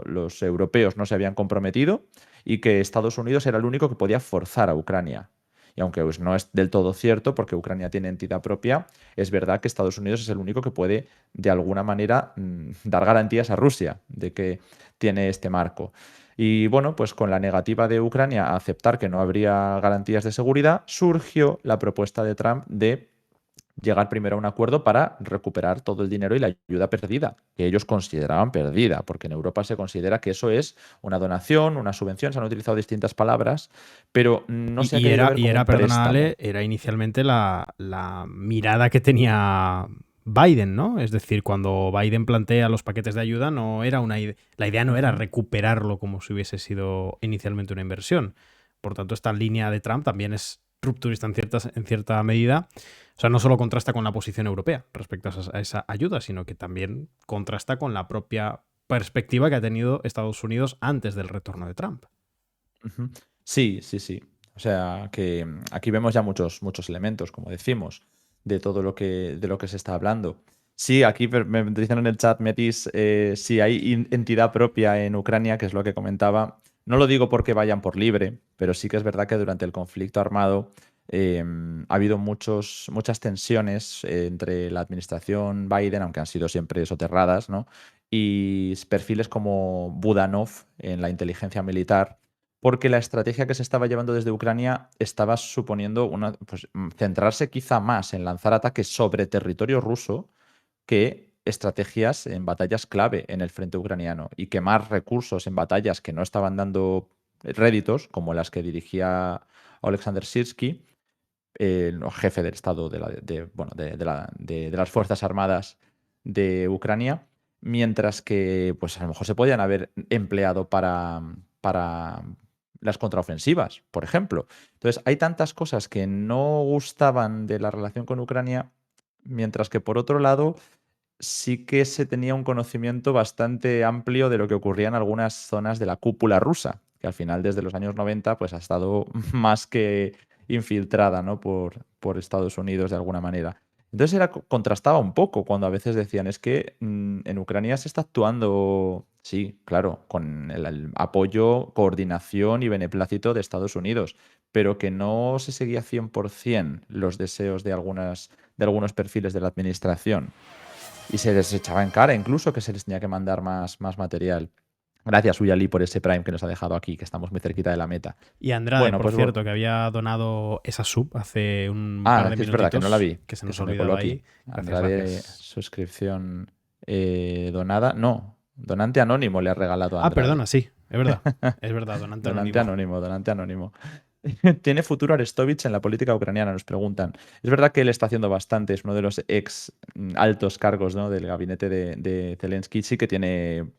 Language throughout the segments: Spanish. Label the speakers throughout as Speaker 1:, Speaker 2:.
Speaker 1: los europeos no se habían comprometido y que Estados Unidos era el único que podía forzar a Ucrania. Y aunque pues, no es del todo cierto, porque Ucrania tiene entidad propia, es verdad que Estados Unidos es el único que puede, de alguna manera, dar garantías a Rusia de que tiene este marco. Y bueno, pues con la negativa de Ucrania a aceptar que no habría garantías de seguridad, surgió la propuesta de Trump de llegar primero a un acuerdo para recuperar todo el dinero y la ayuda perdida, que ellos consideraban perdida, porque en Europa se considera que eso es una donación, una subvención, se han utilizado distintas palabras, pero no se ha
Speaker 2: Y
Speaker 1: querido ver
Speaker 2: y
Speaker 1: como
Speaker 2: era,
Speaker 1: un
Speaker 2: perdona,
Speaker 1: préstamo.
Speaker 2: Ale, era inicialmente la mirada que tenía Biden, ¿no? Es decir, cuando Biden plantea los paquetes de ayuda, no era la idea no era
Speaker 1: Ujú.
Speaker 2: recuperarlo como si hubiese sido inicialmente una inversión. Por tanto, esta línea de Trump también es rupturista en cierta medida. O sea, no solo contrasta con la posición europea respecto a esa ayuda, sino que también contrasta con la propia perspectiva que ha tenido Estados Unidos antes del retorno de Trump.
Speaker 1: Ujú. Sí, sí, sí. O sea, que aquí vemos ya muchos elementos, como decimos, de lo que se está hablando. Sí, aquí me dicen en el chat, Metis, si hay entidad propia en Ucrania, que es lo que comentaba. No lo digo porque vayan por libre, pero sí que es verdad que durante el conflicto armado ha habido muchas tensiones entre la administración Biden, aunque han sido siempre soterradas, ¿no? Y perfiles como Budanov en la inteligencia militar porque la estrategia que se estaba llevando desde Ucrania estaba suponiendo centrarse quizá más en lanzar ataques sobre territorio ruso que estrategias en batallas clave en el frente ucraniano y quemar recursos en batallas que no estaban dando réditos, como las que dirigía Alexander Sirski, el jefe del Estado bueno, de las Fuerzas Armadas de Ucrania, mientras que pues a lo mejor se podían haber empleado para las contraofensivas, por ejemplo. Entonces, hay tantas cosas que no gustaban de la relación con Ucrania, mientras que por otro lado sí que se tenía un conocimiento bastante amplio de lo que ocurría en algunas zonas de la cúpula rusa, que al final desde los años 90 pues ha estado más que infiltrada, ¿no? por Estados Unidos de alguna manera. Entonces contrastaba un poco cuando a veces decían, es que en Ucrania se está actuando, sí, claro, con el apoyo, coordinación y beneplácito de Estados Unidos, pero que no se seguía 100% los deseos de algunos perfiles de la administración. Y se les echaba en cara incluso que se les tenía que mandar más material. Gracias, Uyali, por ese Prime que nos ha dejado aquí, que estamos muy cerquita de la meta.
Speaker 2: Y Andrade,
Speaker 1: Bueno,
Speaker 2: por
Speaker 1: pues
Speaker 2: cierto, que había donado esa sub hace un par
Speaker 1: ah,
Speaker 2: de
Speaker 1: sí es verdad que no la
Speaker 2: minutitos,
Speaker 1: vi,
Speaker 2: que se
Speaker 1: que
Speaker 2: nos ha
Speaker 1: se me coló
Speaker 2: olvidado
Speaker 1: aquí.
Speaker 2: ahí. Gracias,
Speaker 1: Andrade,
Speaker 2: gracias.
Speaker 1: suscripción donada. No, donante anónimo le ha regalado a
Speaker 2: Ah,
Speaker 1: Andrade.
Speaker 2: perdona, sí, es verdad. Es verdad, donante
Speaker 1: Donante
Speaker 2: anónimo.
Speaker 1: anónimo, donante anónimo. ¿Tiene futuro Arestovich en la política ucraniana? Nos preguntan. Es verdad que él está haciendo bastante, es uno de los ex altos cargos, ¿no? del gabinete de Zelensky. Sí que tiene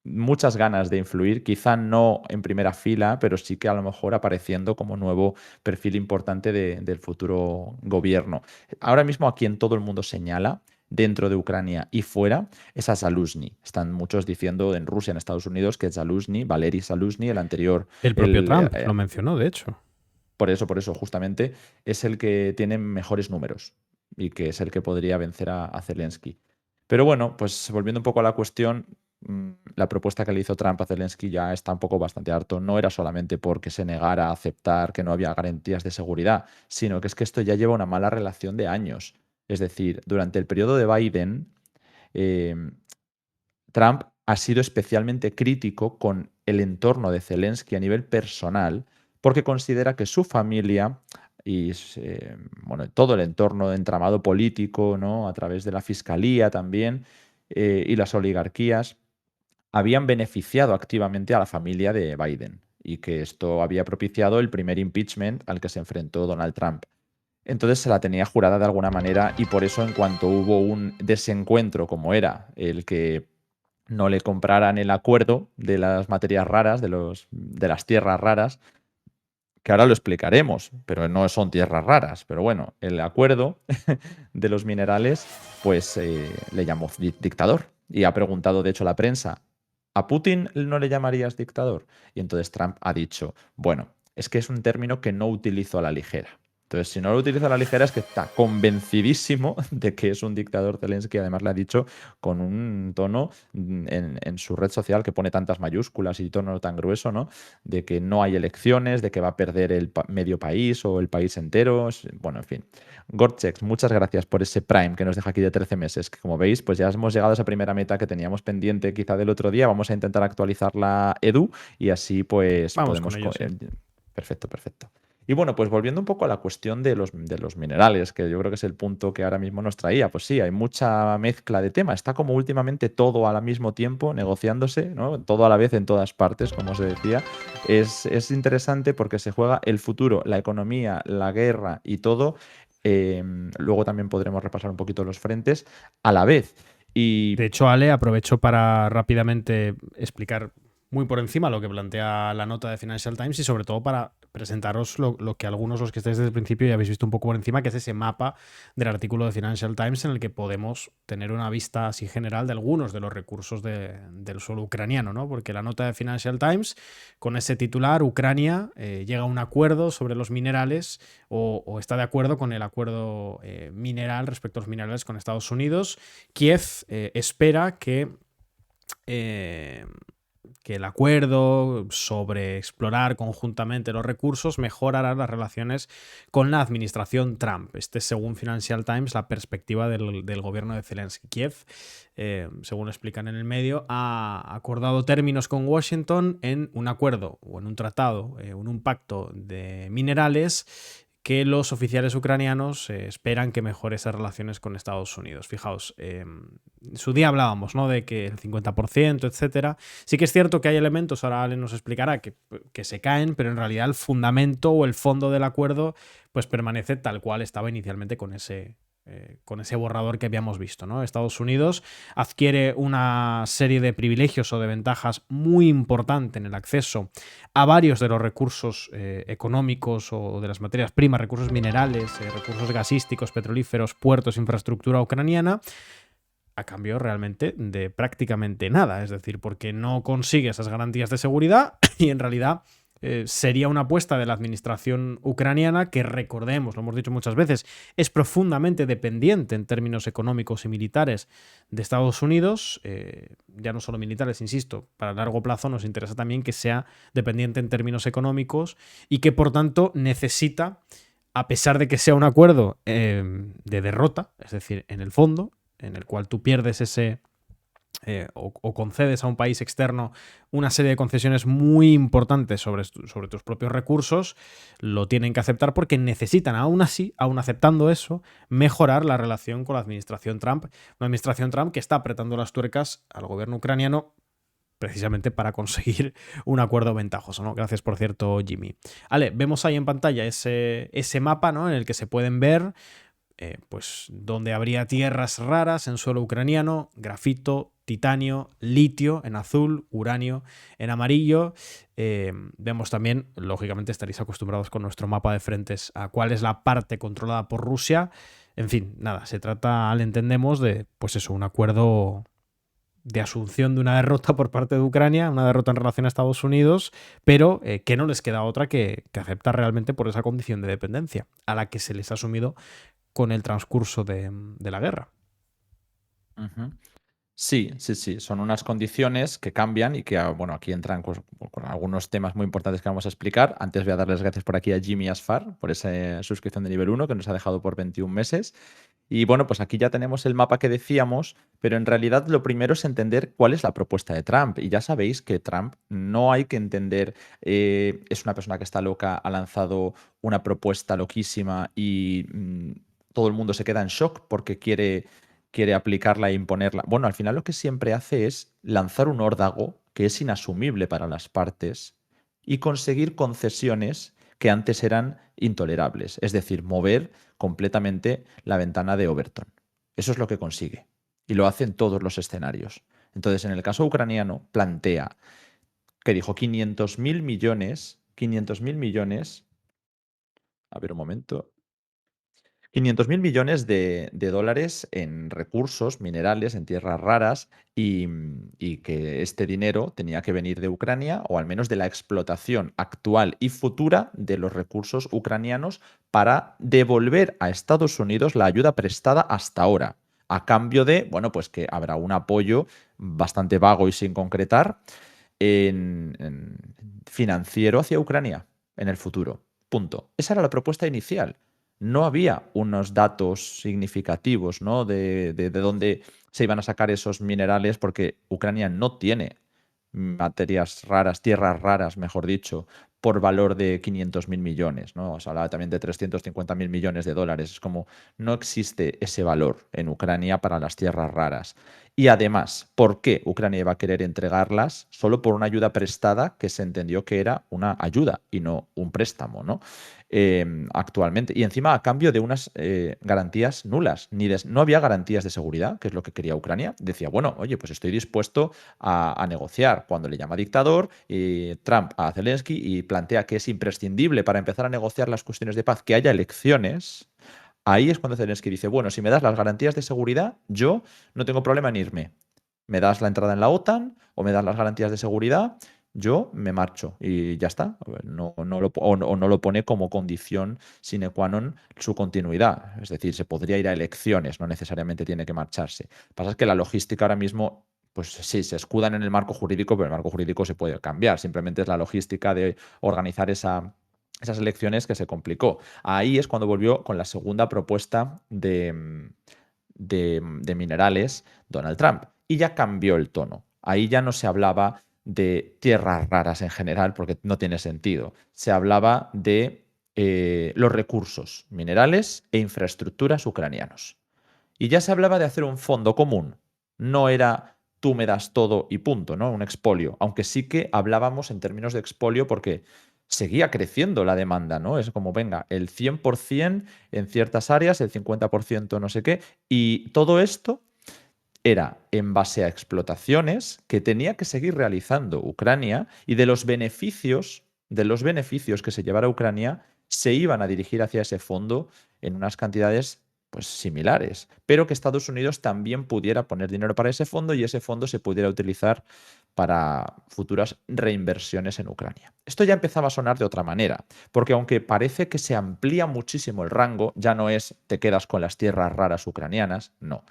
Speaker 1: muchas ganas de influir, quizá no en primera fila, pero sí que a lo mejor apareciendo como nuevo perfil importante del futuro gobierno. Ahora mismo a quien todo el mundo señala dentro de Ucrania y fuera es a Zaluzhny. Están muchos diciendo en Rusia, en Estados Unidos, que Zaluzhny, Valery Zaluzhny, el anterior,
Speaker 2: El propio
Speaker 1: el,
Speaker 2: Trump lo mencionó, de hecho.
Speaker 1: por eso, justamente, es el que tiene mejores números y que es el que podría vencer a Zelensky. Pero bueno, pues volviendo un poco a la cuestión, la propuesta que le hizo Trump a Zelensky ya está un poco bastante harto. No era solamente porque se negara a aceptar que no había garantías de seguridad, sino que es que esto ya lleva una mala relación de años. Es decir, durante el periodo de Biden, eh, Trump ha sido especialmente crítico con el entorno de Zelensky a nivel personal porque considera que su familia y bueno, todo el entorno de entramado político, ¿no? a través de la fiscalía también y las oligarquías, habían beneficiado activamente a la familia de Biden y que esto había propiciado el primer impeachment al que se enfrentó Donald Trump. Entonces se la tenía jurada de alguna manera y por eso en cuanto hubo un desencuentro como era el que no le compraran el acuerdo de las materias raras, de las tierras raras, que ahora lo explicaremos, pero no son tierras raras. Pero bueno, el acuerdo de los minerales, pues le llamó dictador. Y ha preguntado, de hecho, la prensa, ¿a Putin no le llamarías dictador? Y entonces Trump ha dicho, bueno, es que es un término que no utilizo a la ligera. Entonces, si no lo utiliza a la ligera, es que está convencidísimo de que es un dictador Zelensky. Además, le ha dicho con un tono en su red social que pone tantas mayúsculas y tono tan grueso, ¿no? De que no hay elecciones, de que va a perder el medio país o el país entero. Bueno, en fin. Gorchex, muchas gracias por ese Prime que nos deja aquí de 13 meses. Que como veis, pues ya hemos llegado a esa primera meta que teníamos pendiente quizá del otro día. Vamos a intentar actualizar la Edu y así pues
Speaker 2: Vamos con
Speaker 1: podemos...
Speaker 2: ello, sí.
Speaker 1: Perfecto, perfecto. Y bueno, pues volviendo un poco a la cuestión de los minerales, que yo creo que es el punto que ahora mismo nos traía, pues sí, hay mucha mezcla de temas. Está como últimamente todo al mismo tiempo negociándose, ¿no? Todo a la vez en todas partes, como se decía. Es interesante porque se juega el futuro, la economía, la guerra y todo. Luego también podremos repasar un poquito los frentes a la vez.
Speaker 2: De
Speaker 1: Y
Speaker 2: hecho, Ale, aprovecho para rápidamente explicar muy por encima lo que plantea la nota de Financial Times y sobre todo para presentaros lo que algunos, los que estáis desde el principio, ya habéis visto un poco por encima, que es ese mapa del artículo de Financial Times en el que podemos tener una vista así general de algunos de los recursos del suelo ucraniano, ¿no? Porque la nota de Financial Times, con ese titular, Ucrania llega a un acuerdo sobre los minerales o está de acuerdo con el acuerdo mineral respecto a los minerales con Estados Unidos. Kiev espera eh, que el acuerdo sobre explorar conjuntamente los recursos mejorará las relaciones con la administración Trump. Este es, según Financial Times, la perspectiva del gobierno de Zelensky. Kiev, según explican en el medio, ha acordado términos con Washington en un acuerdo o en un tratado, en un pacto de minerales que los oficiales ucranianos esperan que mejore esas relaciones con Estados Unidos. Fijaos, en su día hablábamos, ¿no?, de que el 50%, etcétera. Sí que es cierto que hay elementos, ahora Ale nos explicará, que se caen, pero en realidad el fundamento o el fondo del acuerdo pues permanece tal cual estaba inicialmente con ese borrador que habíamos visto, ¿no? Estados Unidos adquiere una serie de privilegios o de ventajas muy importante en el acceso a varios de los recursos económicos o de las materias primas, recursos minerales, recursos gasísticos, petrolíferos, puertos, infraestructura ucraniana, a cambio realmente de prácticamente nada. Es decir, porque no consigue esas garantías de seguridad y en realidad sería una apuesta de la administración ucraniana que, recordemos, lo hemos dicho muchas veces, es profundamente dependiente en términos económicos y militares de Estados Unidos. Ya no solo militares, insisto, para largo plazo nos interesa también que sea dependiente en términos económicos y que por tanto necesita, a pesar de que sea un acuerdo de derrota, es decir, en el fondo, en el cual tú pierdes ese o concedes a un país externo una serie de concesiones muy importantes sobre tus propios recursos, lo tienen que aceptar porque necesitan, aún así, aún aceptando eso, mejorar la relación con la administración Trump. Una administración Trump que está apretando las tuercas al gobierno ucraniano precisamente para conseguir un acuerdo ventajoso, ¿no? Gracias, por cierto, Jimmy. Ale, vemos ahí en pantalla ese mapa, ¿no?, en el que se pueden ver pues donde habría tierras raras en suelo ucraniano, grafito, titanio, litio en azul, uranio en amarillo. Vemos también, lógicamente estaréis acostumbrados con nuestro mapa de frentes a cuál es la parte controlada por Rusia. En fin, nada, se trata, al entendemos, de, pues eso, un acuerdo de asunción de una derrota por parte de Ucrania, una derrota en relación a Estados Unidos, pero que no les queda otra que aceptar realmente por esa condición de dependencia a la que se les ha asumido con el transcurso de la guerra.
Speaker 1: Ujú. Sí, sí, sí, son unas condiciones que cambian y que, bueno, aquí entran con algunos temas muy importantes que vamos a explicar. Antes voy a darles gracias por aquí a Jimmy Asfar por esa suscripción de nivel 1 que nos ha dejado por 21 meses. Y bueno, pues aquí ya tenemos el mapa que decíamos, pero en realidad lo primero es entender cuál es la propuesta de Trump. Y ya sabéis que Trump no hay que entender, es una persona que está loca, ha lanzado una propuesta loquísima y todo el mundo se queda en shock porque quiere aplicarla e imponerla. Bueno, al final lo que siempre hace es lanzar un órdago que es inasumible para las partes y conseguir concesiones que antes eran intolerables, es decir, mover completamente la ventana de Overton. Eso es lo que consigue y lo hace en todos los escenarios. Entonces, en el caso ucraniano, plantea que dijo 500.000 millones, 500.000 millones, a ver un momento, 500.000 millones de dólares en recursos, minerales, en tierras raras y que este dinero tenía que venir de Ucrania o al menos de la explotación actual y futura de los recursos ucranianos para devolver a Estados Unidos la ayuda prestada hasta ahora, a cambio de, bueno, pues que habrá un apoyo bastante vago y sin concretar en financiero hacia Ucrania en el futuro. Punto. Esa era la propuesta inicial. No había unos datos significativos, ¿no? De dónde se iban a sacar esos minerales, porque Ucrania no tiene materias raras, tierras raras, mejor dicho, por valor de 500.000 millones, ¿no? Se hablaba también de 350.000 millones de dólares. Es como, no existe ese valor en Ucrania para las tierras raras. Y además, ¿por qué Ucrania iba a querer entregarlas? Solo por una ayuda prestada que se entendió que era una ayuda y no un préstamo, ¿no? Actualmente. Y encima a cambio de unas garantías nulas. No había garantías de seguridad, que es lo que quería Ucrania. Decía, bueno, oye, pues estoy dispuesto a negociar. Cuando le llama dictador, Trump a Zelensky y plantea que es imprescindible para empezar a negociar las cuestiones de paz que haya elecciones. Ahí es cuando Zelensky dice, bueno, si me das las garantías de seguridad, yo no tengo problema en irme. Me das la entrada en la OTAN o me das las garantías de seguridad, yo me marcho y ya está. O no lo pone como condición sine qua non su continuidad. Es decir, se podría ir a elecciones, no necesariamente tiene que marcharse. Lo que pasa es que la logística ahora mismo, pues sí, se escudan en el marco jurídico, pero el marco jurídico se puede cambiar. Simplemente es la logística de organizar esas elecciones que se complicó. Ahí es cuando volvió con la segunda propuesta de minerales Donald Trump. Y ya cambió el tono. Ahí ya no se hablaba de tierras raras en general, porque no tiene sentido. Se hablaba de los recursos minerales e infraestructuras ucranianos. Y ya se hablaba de hacer un fondo común. No era tú me das todo y punto, ¿no? Un expolio. Aunque sí que hablábamos en términos de expolio porque seguía creciendo la demanda, ¿no? Es como, venga, el 100% en ciertas áreas, el 50% no sé qué. Y todo esto era en base a explotaciones que tenía que seguir realizando Ucrania y de los beneficios que se llevara a Ucrania se iban a dirigir hacia ese fondo en unas cantidades pues similares, pero que Estados Unidos también pudiera poner dinero para ese fondo y ese fondo se pudiera utilizar para futuras reinversiones en Ucrania. Esto ya empezaba a sonar de otra manera, porque aunque parece que se amplía muchísimo el rango, ya no es te quedas con las tierras raras ucranianas, no.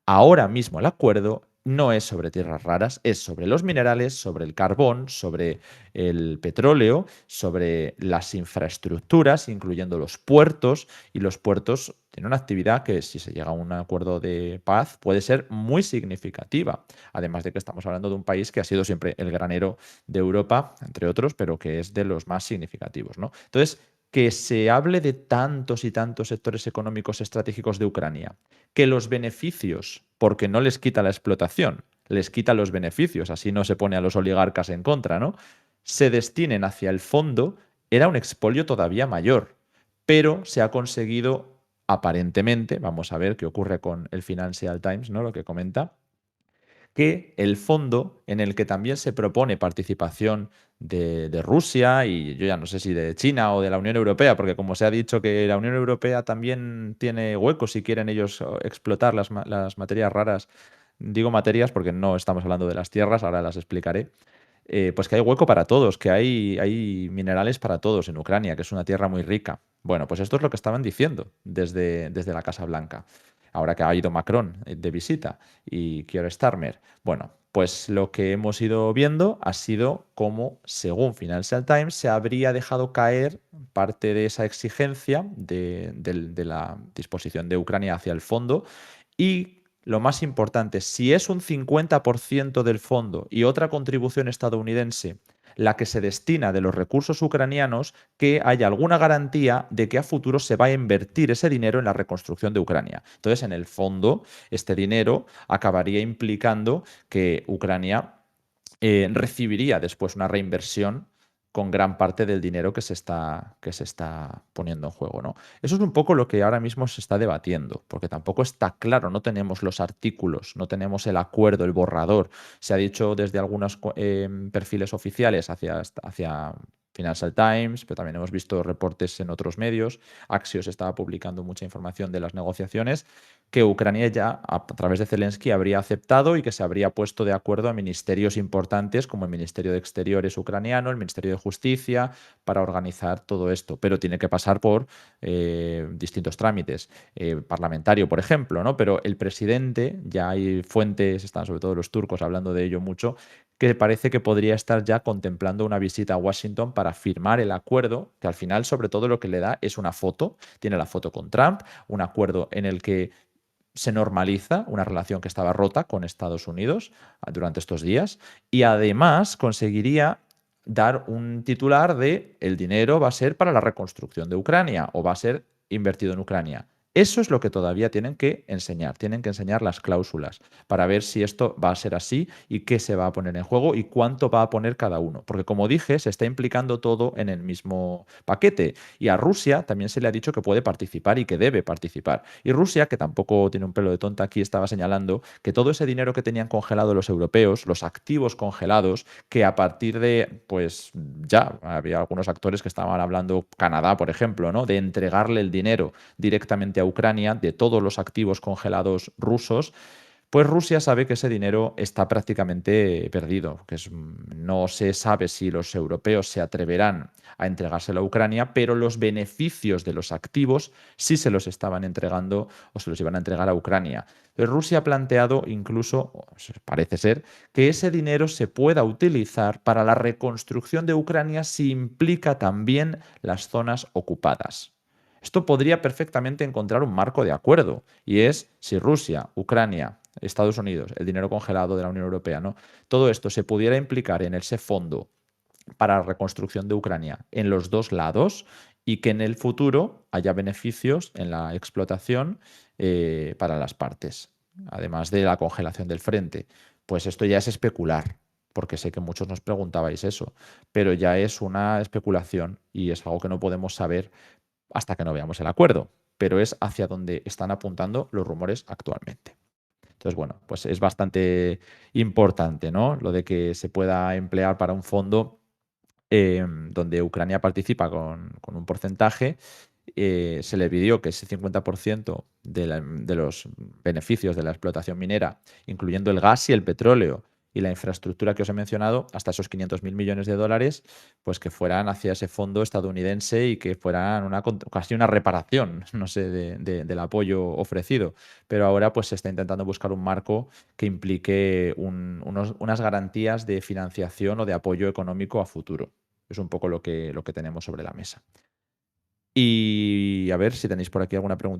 Speaker 1: Ahora mismo el acuerdo no es sobre tierras raras, es sobre los minerales, sobre el carbón, sobre el petróleo, sobre las infraestructuras, incluyendo los puertos. Y los puertos tienen una actividad que, si se llega a un acuerdo de paz, puede ser muy significativa. Además de que estamos hablando de un país que ha sido siempre el granero de Europa, entre otros, pero que es de los más significativos, ¿no? Entonces, que se hable de tantos y tantos sectores económicos estratégicos de Ucrania, que los beneficios, porque no les quita la explotación, les quita los beneficios, así no se pone a los oligarcas en contra, ¿no? Se destinen hacia el fondo, era un expolio todavía mayor, pero se ha conseguido aparentemente, vamos a ver qué ocurre con el Financial Times, ¿no? Lo que comenta, que el fondo en el que también se propone participación de Rusia y yo ya no sé si de China o de la Unión Europea, porque como se ha dicho que la Unión Europea también tiene huecos si quieren ellos explotar las materias raras, digo materias porque no estamos hablando de las tierras, ahora las explicaré, pues que hay hueco para todos, que hay minerales para todos en Ucrania, que es una tierra muy rica. Bueno, pues esto es lo que estaban diciendo desde la Casa Blanca, ahora que ha ido Macron de visita y Keir Starmer. Bueno, pues lo que hemos ido viendo ha sido cómo, según Financial Times, se habría dejado caer parte de esa exigencia de la disposición de Ucrania hacia el fondo y lo más importante, si es un 50% del fondo y otra contribución estadounidense la que se destina de los recursos ucranianos, que haya alguna garantía de que a futuro se va a invertir ese dinero en la reconstrucción de Ucrania. Entonces, en el fondo, este dinero acabaría implicando que Ucrania recibiría después una reinversión con gran parte del dinero que se está poniendo en juego, ¿no? Eso es un poco lo que ahora mismo se está debatiendo, porque tampoco está claro, no tenemos los artículos, no tenemos el acuerdo, el borrador. Se ha dicho desde algunos perfiles oficiales hacia Financial Times, pero también hemos visto reportes en otros medios. Axios estaba publicando mucha información de las negociaciones, que Ucrania ya, a través de Zelensky, habría aceptado y que se habría puesto de acuerdo a ministerios importantes como el Ministerio de Exteriores ucraniano, el Ministerio de Justicia, para organizar todo esto. Pero tiene que pasar por distintos trámites. Parlamentario, por ejemplo, ¿no? Pero el presidente, ya hay fuentes, están sobre todo los turcos hablando de ello mucho, que parece que podría estar ya contemplando una visita a Washington para firmar el acuerdo, que al final sobre todo lo que le da es una foto, tiene la foto con Trump, un acuerdo en el que se normaliza una relación que estaba rota con Estados Unidos durante estos días y además conseguiría dar un titular de el dinero va a ser para la reconstrucción de Ucrania o va a ser invertido en Ucrania. Eso es lo que todavía tienen que enseñar las cláusulas para ver si esto va a ser así y qué se va a poner en juego y cuánto va a poner cada uno. Porque como dije, se está implicando todo en el mismo paquete y a Rusia también se le ha dicho que puede participar y que debe participar. Y Rusia, que tampoco tiene un pelo de tonta aquí, estaba señalando que todo ese dinero que tenían congelado los europeos, los activos congelados, que a partir de, pues ya había algunos actores que estaban hablando, Canadá, por ejemplo, ¿no? De entregarle el dinero directamente a Ucrania de todos los activos congelados rusos, pues Rusia sabe que ese dinero está prácticamente perdido, no se sabe si los europeos se atreverán a entregárselo a Ucrania, pero los beneficios de los activos sí se los estaban entregando o se los iban a entregar a Ucrania. Entonces Rusia ha planteado incluso, parece ser, que ese dinero se pueda utilizar para la reconstrucción de Ucrania si implica también las zonas ocupadas. Esto podría perfectamente encontrar un marco de acuerdo, y es si Rusia, Ucrania, Estados Unidos, el dinero congelado de la Unión Europea, ¿no? Todo esto se pudiera implicar en ese fondo para la reconstrucción de Ucrania en los dos lados y que en el futuro haya beneficios en la explotación para las partes, además de la congelación del frente. Pues esto ya es especular, porque sé que muchos nos preguntabais eso, pero ya es una especulación y es algo que no podemos saber hasta que no veamos el acuerdo, pero es hacia donde están apuntando los rumores actualmente. Entonces, bueno, pues es bastante importante, ¿no? Lo de que se pueda emplear para un fondo donde Ucrania participa con un porcentaje. Se le pidió que ese 50% de los beneficios de la explotación minera, incluyendo el gas y el petróleo y la infraestructura que os he mencionado, hasta esos 500.000 millones de dólares, pues que fueran hacia ese fondo estadounidense y que fueran casi una reparación, no sé, del apoyo ofrecido. Pero ahora pues se está intentando buscar un marco que implique unas garantías de financiación o de apoyo económico a futuro. Es un poco lo que tenemos sobre la mesa. Y a ver si tenéis por aquí alguna preguntita